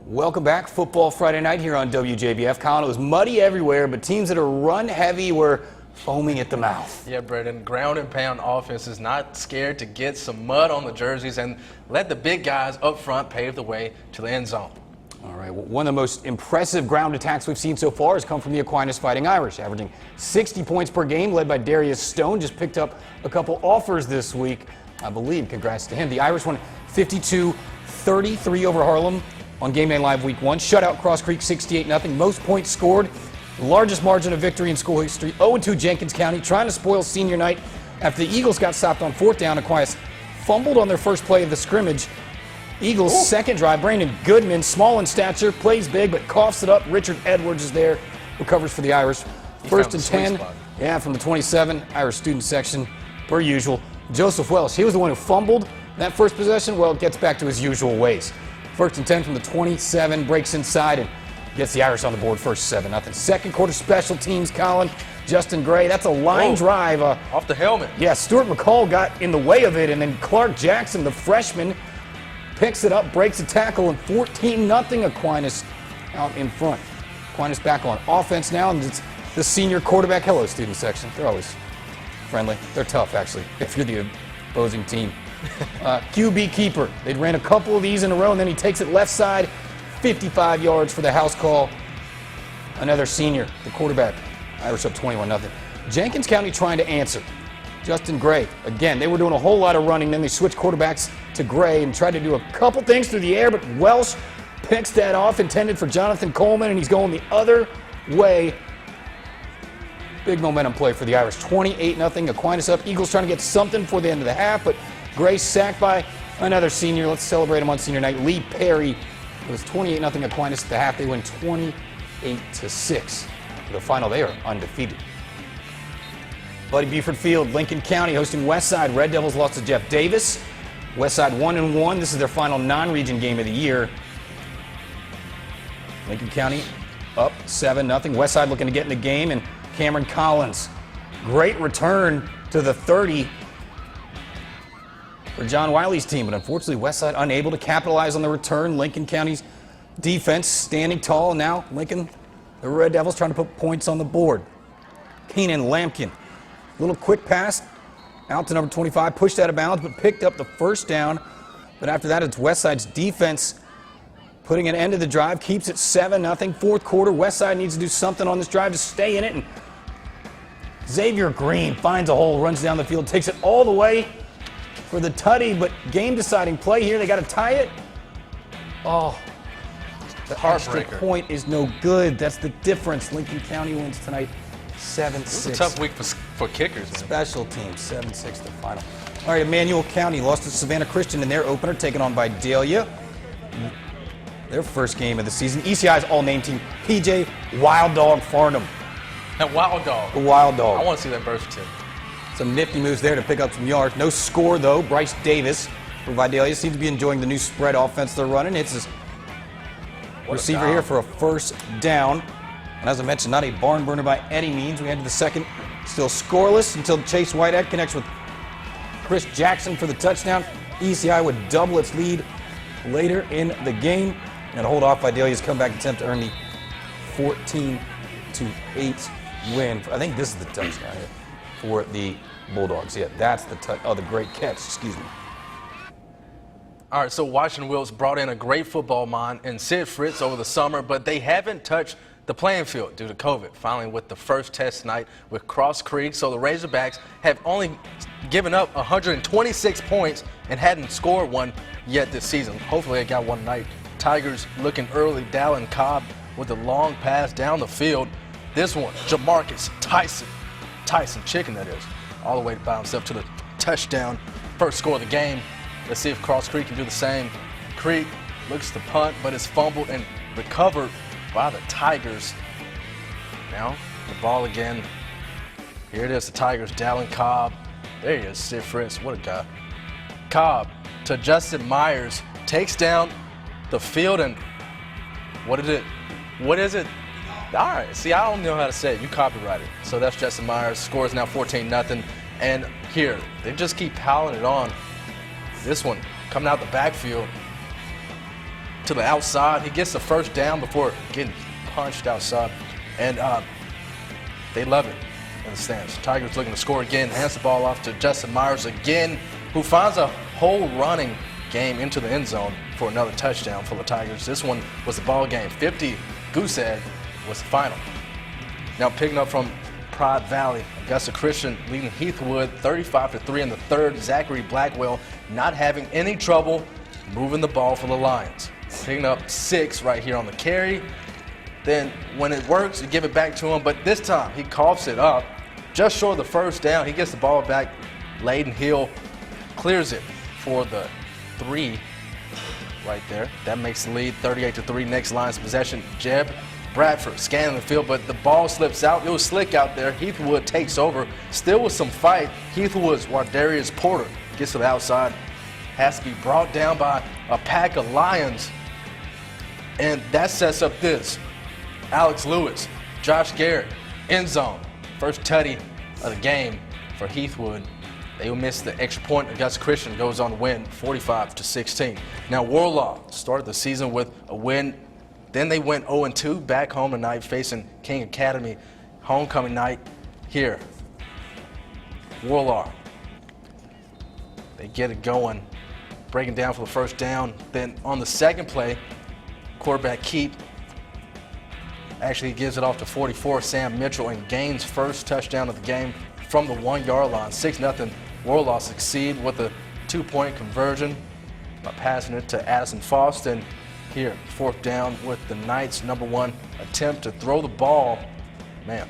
Welcome back. Football Friday night here on WJBF. Colin, it was muddy everywhere, but teams that are run-heavy were foaming at the mouth. Yeah, Brendan, ground and pound offense is not scared to get some mud on the jerseys and let the big guys up front pave the way to the end zone. All right, well, one of the most impressive ground attacks we've seen so far has come from the Aquinas Fighting Irish, averaging 60 points per game, led by Darius Stone. Just picked up a couple offers this week, I believe. Congrats to him. The Irish won 52-33 over Harlem on Game Day Live Week 1. Shutout Cross Creek 68-0. Most points scored. Largest margin of victory in school history. 0-2 Jenkins County, trying to spoil senior night after the Eagles got stopped on fourth down. Aquinas fumbled on their first play of the scrimmage. Eagles' second drive, Brandon Goodman, small in stature, plays big but coughs it up. Richard Edwards is there, recovers for the Irish. First and 10, yeah, from the 27, Irish student section, per usual. Joseph Welsh, he was the one who fumbled that first possession. Well, it gets back to his usual ways. First and 10 from the 27, breaks inside and gets the Irish on the board, first 7-0. Second quarter special teams, Colin. Justin Gray, that's a line drive. Off the helmet. Yeah, Stuart McCall got in the way of it, and then Clark Jackson, the freshman, picks it up, breaks a tackle, and 14-0 Aquinas out in front. Aquinas back on offense now, and it's the senior quarterback. Hello, student section. They're always friendly. They're tough, actually, if you're the opposing team. QB keeper. They ran a couple of these in a row, and then he takes it left side, 55 yards for the house call. Another senior, the quarterback. Irish up 21-0. Jenkins County trying to answer. Justin Gray. Again, they were doing a whole lot of running. Then they switched quarterbacks to Gray and tried to do a couple things through the air, but Welsh picks that off, intended for Jonathan Coleman, and he's going the other way. Big momentum play for the Irish. 28-0. Aquinas up. Eagles trying to get something for the end of the half, but Gray sacked by another senior. Let's celebrate him on senior night. Lee Perry. It was 28-0 Aquinas at the half. They win 28-6. For the final, they are undefeated. Buddy Buford Field, Lincoln County hosting Westside. Red Devils lost to Jeff Davis. Westside 1-1. This is their final non-region game of the year. Lincoln County up 7-0. Westside looking to get in the game, and Cameron Collins. Great return to the 30 for John Wiley's team, but unfortunately Westside unable to capitalize on the return. Lincoln County's defense standing tall, and now Lincoln, the Red Devils, trying to put points on the board. Keenan Lampkin, little quick pass out to number 25, pushed out of bounds, but picked up the first down. But after that, it's Westside's defense putting an end to the drive, keeps it 7-0. Fourth quarter, Westside needs to do something on this drive to stay in it, and Xavier Green finds a hole, runs down the field, takes it all the way for the tutty, but game-deciding play here. They got to tie it. Oh, the extra point is no good. That's the difference. Lincoln County wins tonight 7-6. It's a tough week for kickers. Man. Special teams, 7-6 the final. All right, Emmanuel County lost to Savannah Christian in their opener, taken on by Vidalia. Their first game of the season. ECI's all-name team, PJ Wild Dog Farnham. That Wild Dog. The Wild Dog. I want to see that birth team. Some nifty moves there to pick up some yards. No score, though. Bryce Davis for Vidalia seems to be enjoying the new spread offense they're running. Hits his receiver here for a first down. And as I mentioned, not a barn burner by any means. We head to the second, still scoreless until Chase Whitehead connects with Chris Jackson for the touchdown. ECI would double its lead later in the game. And a hold off Vidalia's comeback attempt to earn the 14-8 win. I think this is the touchdown here for the Bulldogs. Yeah, that's the the great catch, excuse me. All right, so Washington Wills brought in a great football mind in Sid Fritz over the summer, but they haven't touched the playing field due to COVID. Finally, with the first test night with Cross Creek, so the Razorbacks have only given up 126 points and hadn't scored one yet this season. Hopefully they got one tonight. Tigers looking early. Dallin Cobb with a long pass down the field. This one, Jamarcus Tyson Chicken, that is, all the way by himself to the touchdown. First score of the game. Let's see if Cross Creek can do the same. Creek looks to punt, but it's fumbled and recovered by the Tigers. Now, the ball again. Here it is, the Tigers, Dallin Cobb. There he is, Sid Fritz, what a guy. Cobb to Justin Myers, takes down the field, and what is it? All right, see, I don't know how to say it. You copyrighted. So that's Justin Myers. Score is now 14-0. And here, they just keep piling it on. This one coming out the backfield. to the outside. He gets the first down before getting punched outside. And they love it in the stands. Tigers looking to score again. Hands the ball off to Justin Myers again, who finds a whole running game into the end zone for another touchdown for the Tigers. This one was the ball game. 50 goose egg was the final. Now picking up from Pride Valley, Augusta Christian leading Heathwood 35-3 in the third. Zachary Blackwell not having any trouble moving the ball for the Lions. Picking up 6 right here on the carry. Then when it works, you give it back to him, but this time he coughs it up. Just short of the first down, he gets the ball back. Layden Hill clears it for the 3 right there. That makes the lead 38-3. Next Lions possession, Jeb Bradford scanning the field, but the ball slips out. It was slick out there. Heathwood takes over. Still with some fight. Heathwood's Wardarius Porter gets to the outside. Has to be brought down by a pack of Lions. And that sets up this. Alex Lewis, Josh Garrett, end zone. First tutty of the game for Heathwood. They will miss the extra point. Augusta Christian goes on to win 45-16. Now Warlaw started the season with a win. Then they went 0-2 back home tonight facing King Academy. Homecoming night here. Warlaw. They get it going. Breaking down for the first down. Then on the second play, quarterback Keep actually gives it off to 44, Sam Mitchell, and gains first touchdown of the game from the 1-yard line. 6-0. Warlaw succeed with a 2-point conversion by passing it to Addison Faustin. Here, fourth down with the Knights' #1 attempt to throw the ball. Man,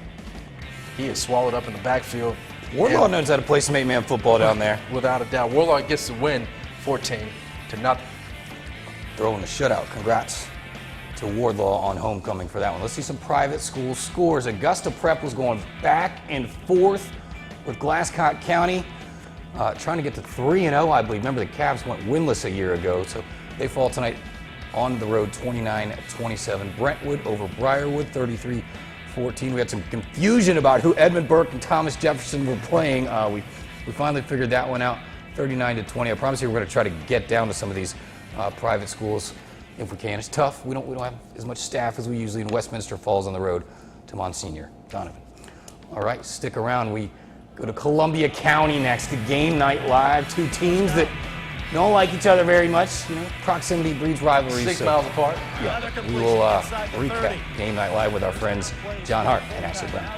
he is swallowed up in the backfield. Warlaw knows how to play some 8-man football down there. Without a doubt. Warlaw gets the win 14-0. Throwing the shutout. Congrats to Wardlaw on homecoming for that one. Let's see some private school scores. Augusta Prep was going back and forth with Glasscock County, trying to get to 3-0, I believe. Remember, the Cavs went winless a year ago, so they fall tonight on the road 29-27. Brentwood over Briarwood 33-14. We had some confusion about who Edmund Burke and Thomas Jefferson were playing. We finally figured that one out, 39-20. I promise you we're going to try to get down to some of these private schools if we can. It's tough. We don't have as much staff as we usually in Westminster Falls on the road to Monsignor Donovan. All right, stick around. We go to Columbia County next to Game Night Live. Two teams that don't like each other very much. You know, proximity breeds rivalries. 6 miles apart. Yeah, we will recap Game Night Live with our friends John Hart and Ashley Brown.